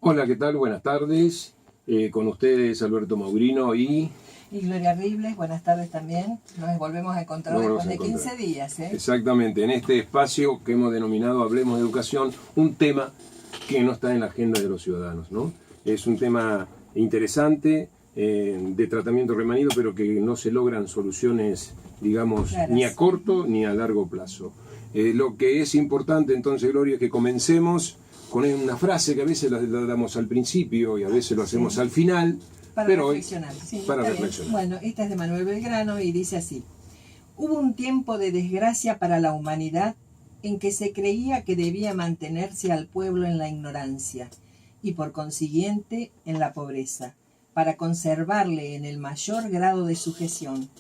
Hola, ¿qué tal? Buenas tardes. Con ustedes Alberto Maurino y Gloria Ribles, buenas tardes también. Nos volvemos a encontrar después de 15 días. Exactamente, en este espacio que hemos denominado Hablemos de Educación, un tema que no está en la agenda de los ciudadanos, ¿no? Es un tema interesante, de tratamiento remanido, pero que no se logran soluciones, digamos, claras, ni a corto ni a largo plazo. Lo que es importante entonces, Gloria, es que comencemos con una frase que a veces la damos al principio y a veces lo hacemos al final. Para reflexionar. Sí, para reflexionar. Bueno, esta es de Manuel Belgrano y dice así: hubo un tiempo de desgracia para la humanidad en que se creía que debía mantenerse al pueblo en la ignorancia y por consiguiente en la pobreza, para conservarle en el mayor grado de sujeción.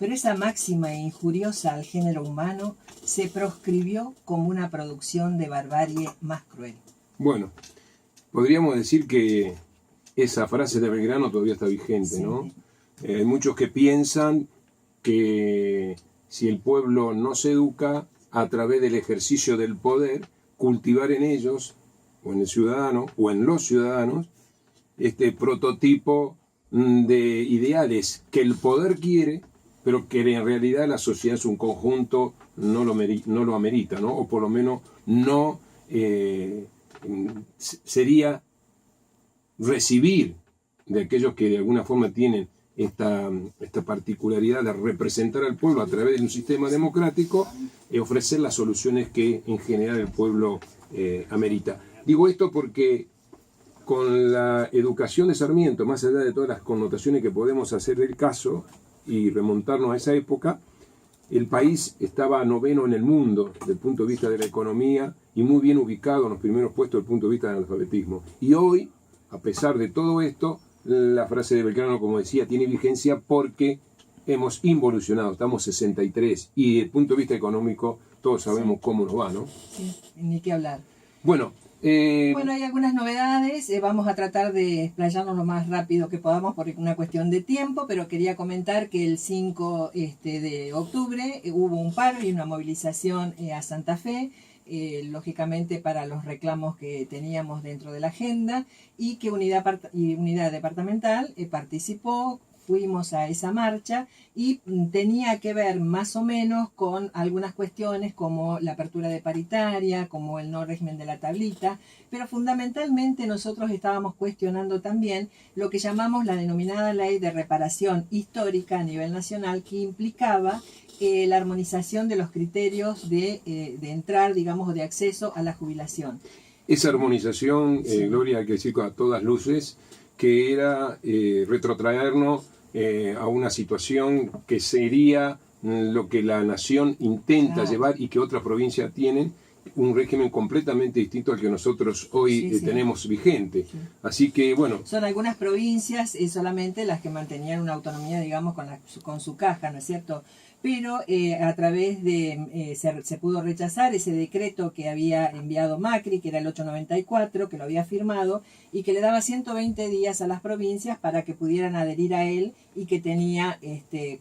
Pero esa máxima e injuriosa al género humano se proscribió como una producción de barbarie más cruel. Bueno, podríamos decir que esa frase de Belgrano todavía está vigente, ¿no? Hay muchos que piensan que si el pueblo no se educa a través del ejercicio del poder, cultivar en ellos, o en el ciudadano, o en los ciudadanos, este prototipo de ideales que el poder quiere, pero que en realidad la sociedad es un conjunto, no lo amerita, ¿no? O por lo menos no sería recibir de aquellos que de alguna forma tienen esta particularidad de representar al pueblo a través de un sistema democrático, ofrecer las soluciones que en general el pueblo amerita. Digo esto porque con la educación de Sarmiento, más allá de todas las connotaciones que podemos hacer del caso y remontarnos a esa época, el país estaba noveno en el mundo desde el punto de vista de la economía y muy bien ubicado en los primeros puestos desde el punto de vista del analfabetismo. Y hoy, a pesar de todo esto, la frase de Belgrano, como decía, tiene vigencia porque hemos involucionado, estamos 63 y desde el punto de vista económico todos sabemos cómo nos va, ¿no? Sí, ni qué hablar. Bueno, hay algunas novedades, vamos a tratar de explayarnos lo más rápido que podamos por una cuestión de tiempo, pero quería comentar que el 5 de octubre hubo un paro y una movilización a Santa Fe, lógicamente para los reclamos que teníamos dentro de la agenda, y que Unidad Departamental participó. Fuimos a esa marcha y tenía que ver más o menos con algunas cuestiones como la apertura de paritaria, como el no régimen de la tablita, pero fundamentalmente nosotros estábamos cuestionando también lo que llamamos la denominada ley de reparación histórica a nivel nacional, que implicaba la armonización de los criterios de entrar, digamos, de acceso a la jubilación. Esa armonización, Gloria, hay que decir a todas luces, que era retrotraernos a una situación que sería lo que la nación intenta llevar y que otras provincias tienen, un régimen completamente distinto al que nosotros hoy tenemos vigente. Así que, bueno. Son algunas provincias solamente las que mantenían una autonomía, digamos, con su caja, ¿no es cierto? Pero a través de, se pudo rechazar ese decreto que había enviado Macri, que era el 894, que lo había firmado, y que le daba 120 días a las provincias para que pudieran adherir a él, y que tenía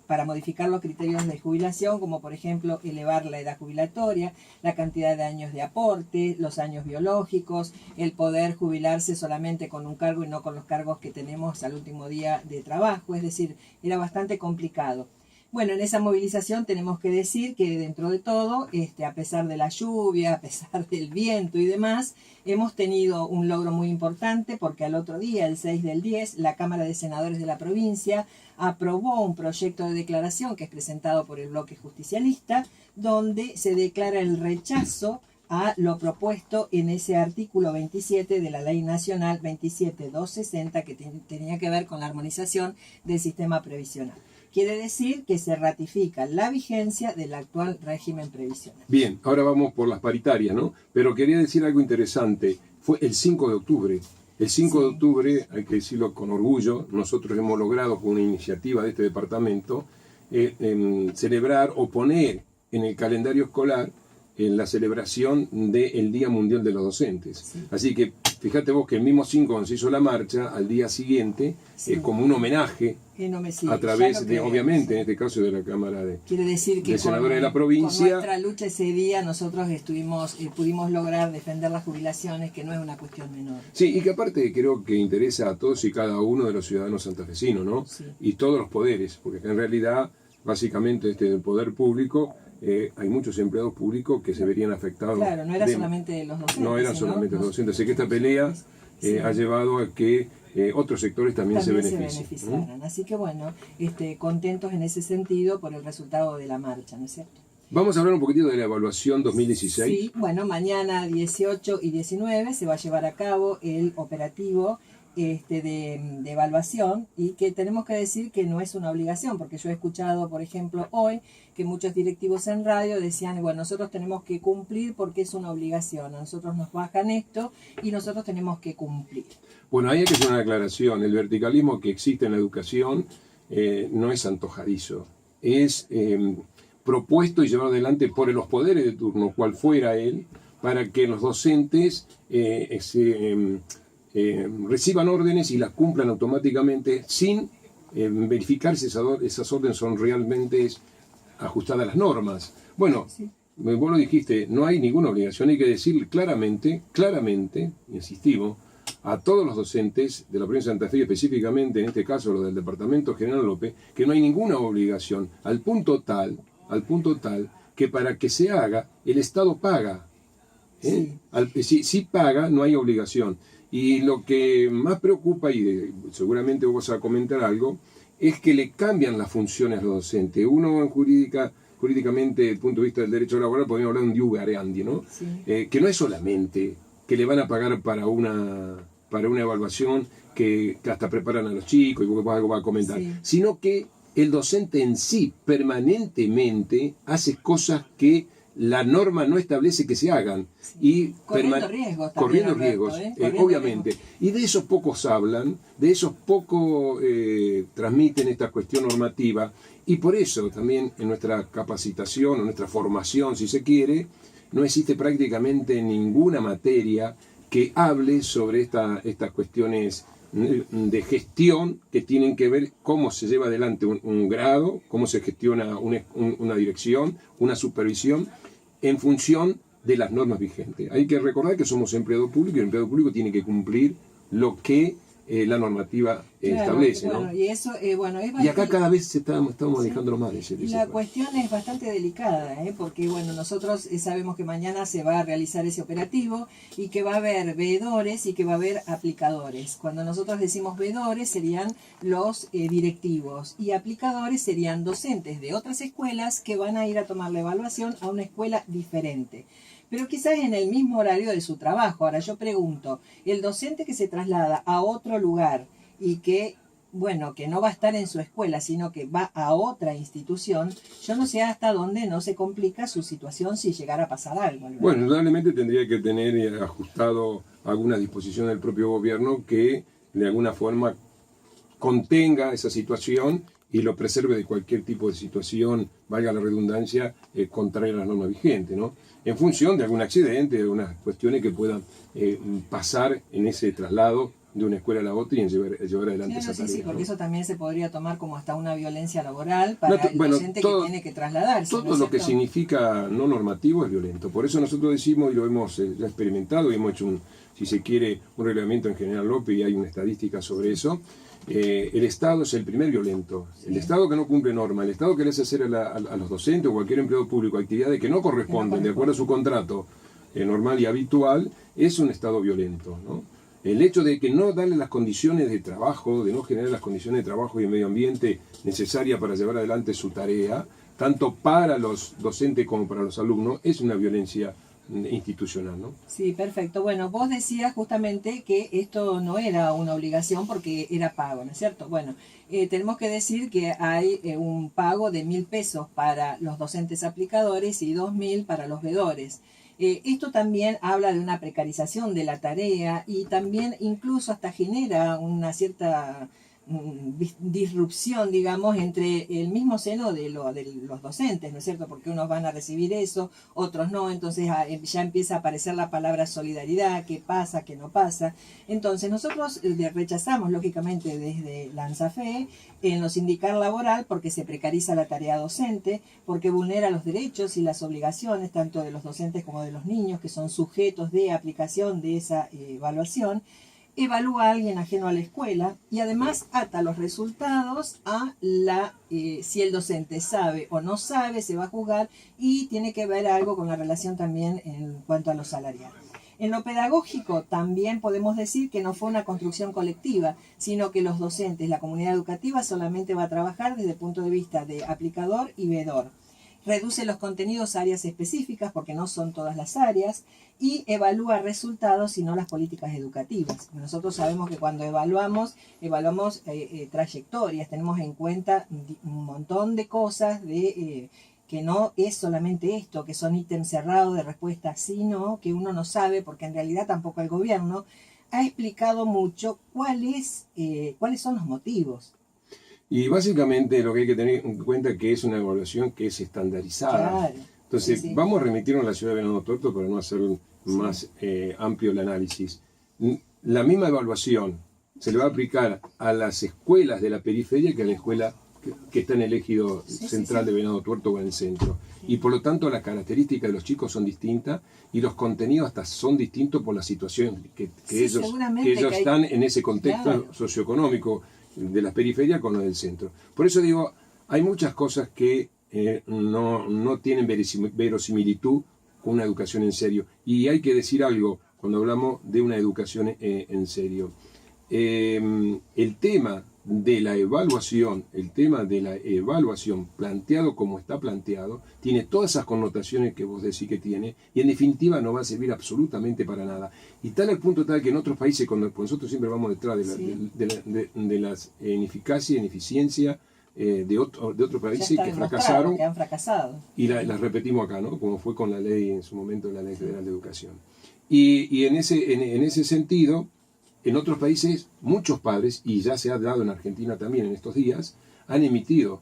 para modificar los criterios de jubilación, como por ejemplo elevar la edad jubilatoria, la cantidad de años de aporte, los años biológicos, el poder jubilarse solamente con un cargo y no con los cargos que tenemos al último día de trabajo, es decir, era bastante complicado. Bueno, en esa movilización tenemos que decir que dentro de todo, a pesar de la lluvia, a pesar del viento y demás, hemos tenido un logro muy importante porque al otro día, el 6 del 10, la Cámara de Senadores de la provincia aprobó un proyecto de declaración que es presentado por el bloque justicialista, donde se declara el rechazo a lo propuesto en ese artículo 27 de la Ley Nacional 27260 que tenía que ver con la armonización del sistema previsional. Quiere decir que se ratifica la vigencia del actual régimen previsional. Bien, ahora vamos por las paritarias, ¿no? Pero quería decir algo interesante. Fue el 5 de octubre. El 5 de octubre, hay que decirlo con orgullo, nosotros hemos logrado con una iniciativa de este departamento celebrar o poner en el calendario escolar en la celebración del Día Mundial de los Docentes. Sí. Así que fíjate vos que el mismo 5 cuando se hizo la marcha, al día siguiente, sí, como un homenaje a través de, obviamente, en este caso de la Cámara de Senadores de la provincia. Con nuestra lucha ese día nosotros pudimos lograr defender las jubilaciones, que no es una cuestión menor. Sí, y que aparte creo que interesa a todos y cada uno de los ciudadanos santafesinos, ¿no? Sí. Y todos los poderes, porque en realidad, básicamente, el poder público, hay muchos empleados públicos que se verían afectados. Claro, no era solamente los docentes. No eran solamente los docentes. Así que esta pelea ha llevado a que otros sectores también se beneficiaran. Así que bueno, contentos en ese sentido por el resultado de la marcha, ¿no es cierto? Vamos a hablar un poquitito de la evaluación 2016. Sí, bueno, mañana 18 y 19 se va a llevar a cabo el operativo de evaluación, y que tenemos que decir que no es una obligación, porque yo he escuchado, por ejemplo, hoy que muchos directivos en radio decían, bueno, nosotros tenemos que cumplir porque es una obligación, a nosotros nos bajan esto y nosotros tenemos que cumplir. Bueno, ahí hay que hacer una aclaración. El verticalismo que existe en la educación no es antojadizo, es propuesto y llevado adelante por los poderes de turno, cual fuera él, para que los docentes reciban órdenes y las cumplan automáticamente sin verificar si esas órdenes son realmente ajustadas a las normas. Bueno, sí, vos lo dijiste, no hay ninguna obligación, hay que decir claramente, insistimos, a todos los docentes de la provincia de Santa Fe, específicamente en este caso los del Departamento General López, que no hay ninguna obligación, al punto tal que para que se haga, el Estado paga. Si paga, no hay obligación. Y lo que más preocupa, y seguramente vos vas a comentar algo, es que le cambian las funciones a los docentes. Uno jurídicamente, desde el punto de vista del derecho laboral, podríamos hablar de un diu variandi, ¿no? Sí. Que no es solamente que le van a pagar para una evaluación que hasta preparan a los chicos y vos algo va a comentar, sí, sino que el docente en sí permanentemente hace cosas que la norma no establece que se hagan. Y corriendo riesgos, obviamente. Y de esos pocos hablan, de esos pocos transmiten esta cuestión normativa, y por eso también en nuestra capacitación, o nuestra formación, si se quiere, no existe prácticamente ninguna materia que hable sobre estas cuestiones de gestión que tienen que ver cómo se lleva adelante un grado, cómo se gestiona una dirección, una supervisión, en función de las normas vigentes. Hay que recordar que somos empleado público y el empleado público tiene que cumplir lo que la normativa establece, bueno, ¿no? Y eso, y acá cada vez estamos alejándolo más de ese. La cuestión es bastante delicada, porque bueno, nosotros sabemos que mañana se va a realizar ese operativo y que va a haber veedores y que va a haber aplicadores. Cuando nosotros decimos veedores serían los directivos, y aplicadores serían docentes de otras escuelas que van a ir a tomar la evaluación a una escuela diferente, pero quizás en el mismo horario de su trabajo. Ahora yo pregunto, el docente que se traslada a otro lugar y que, bueno, que no va a estar en su escuela, sino que va a otra institución, yo no sé hasta dónde no se complica su situación si llegara a pasar algo, ¿verdad? Bueno, indudablemente tendría que tener ajustado alguna disposición del propio gobierno que de alguna forma contenga esa situación y lo preserve de cualquier tipo de situación, valga la redundancia, contraria a las normas vigentes, ¿no? En función de algún accidente, de algunas cuestiones que puedan pasar en ese traslado de una escuela a la otra y en llevar adelante esa tarea. Sí, porque eso también se podría tomar como hasta una violencia laboral para el docente que tiene que trasladarse. Todo lo que significa no normativo es violento. Por eso nosotros decimos, y lo hemos ya experimentado, y hemos hecho, si se quiere, un reglamento en General López, y hay una estadística sobre eso. El Estado es el primer violento. Sí. El Estado que no cumple norma, el Estado que le hace hacer a los docentes o cualquier empleado público actividades que no corresponden de acuerdo a su contrato normal y habitual, es un Estado violento, ¿no? El hecho de que no darle las condiciones de trabajo, de no generar las condiciones de trabajo y de medio ambiente necesarias para llevar adelante su tarea, tanto para los docentes como para los alumnos, es una violencia institucional, ¿no? Sí, perfecto. Bueno, vos decías justamente que esto no era una obligación porque era pago, ¿no es cierto? Bueno, tenemos que decir que hay un pago de 1.000 pesos para los docentes aplicadores y 2.000 para los veedores. Esto también habla de una precarización de la tarea y también incluso hasta genera una cierta disrupción, digamos, entre el mismo seno de los docentes, ¿no es cierto? Porque unos van a recibir eso, otros no, entonces ya empieza a aparecer la palabra solidaridad, qué pasa, qué no pasa. Entonces nosotros rechazamos, lógicamente, desde la ANSAFE en lo sindical laboral porque se precariza la tarea docente, porque vulnera los derechos y las obligaciones tanto de los docentes como de los niños, que son sujetos de aplicación de esa evaluación. Evalúa a alguien ajeno a la escuela y además ata los resultados a si el docente sabe o no sabe, se va a juzgar, y tiene que ver algo con la relación también en cuanto a lo salarial. En lo pedagógico también podemos decir que no fue una construcción colectiva, sino que los docentes, la comunidad educativa solamente va a trabajar desde el punto de vista de aplicador y vedor. Reduce los contenidos a áreas específicas porque no son todas las áreas y evalúa resultados y no las políticas educativas. Nosotros sabemos que cuando evaluamos trayectorias, tenemos en cuenta un montón de cosas que no es solamente esto, que son ítems cerrados de respuesta sí, no, que uno no sabe porque en realidad tampoco el gobierno ha explicado mucho cuáles son los motivos. Y básicamente lo que hay que tener en cuenta es que es una evaluación que es estandarizada. Claro. Entonces, Sí. vamos a remitirnos a la ciudad de Venado Tuerto para no hacer más amplio el análisis. La misma evaluación se le va a aplicar a las escuelas de la periferia que a la escuela que está en el ejido central de Venado Tuerto o en el centro. Y por lo tanto las características de los chicos son distintas y los contenidos hasta son distintos por la situación que ellos están en ese contexto socioeconómico de las periferias con los del centro. Por eso digo, hay muchas cosas que no tienen verosimilitud con una educación en serio. Y hay que decir algo cuando hablamos de una educación en serio. El tema de la evaluación, planteado como está planteado, tiene todas esas connotaciones que vos decís que tiene, y en definitiva no va a servir absolutamente para nada. Y tal al punto tal que en otros países, cuando nosotros siempre vamos detrás de las ineficacia, ineficiencia de otros países que fracasaron, que han fracasado. y las repetimos acá, ¿no? Como fue con la ley en su momento, la Ley Federal de Educación. Y en ese sentido, en otros países, muchos padres, y ya se ha dado en Argentina también en estos días, han emitido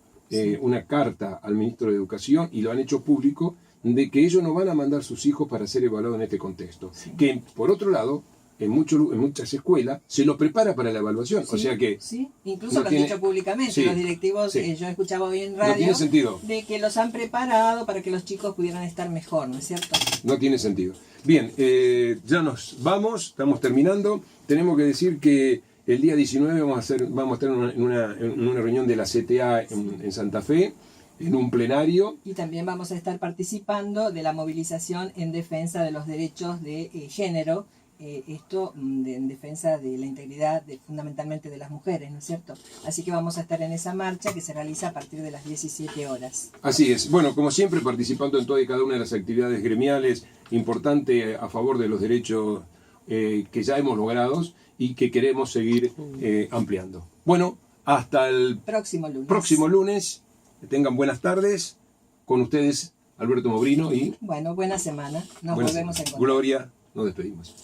una carta al ministro de Educación y lo han hecho público de que ellos no van a mandar sus hijos para ser evaluados en este contexto. Sí. Que, por otro lado, en muchas escuelas se los prepara para la evaluación. Sí, o sea que... Sí, incluso lo han dicho públicamente. Los directivos, yo escuchaba hoy en radio, no tiene sentido. De que los han preparado para que los chicos pudieran estar mejor, ¿no es cierto? No tiene sentido. Bien, ya nos vamos, estamos terminando. Tenemos que decir que el día 19 vamos a estar en una reunión de la CTA en Santa Fe, en un plenario. Y también vamos a estar participando de la movilización en defensa de los derechos de género, en defensa de la integridad fundamentalmente de las mujeres, ¿no es cierto? Así que vamos a estar en esa marcha que se realiza a partir de las 17 horas. Así es. Bueno, como siempre, participando en toda y cada una de las actividades gremiales, importante a favor de los derechos que ya hemos logrado y que queremos seguir ampliando. Bueno, hasta el próximo lunes. Que tengan buenas tardes. Con ustedes, Alberto Mobrino y... Bueno, buena semana. Nos volvemos a encontrar. Gloria, nos despedimos.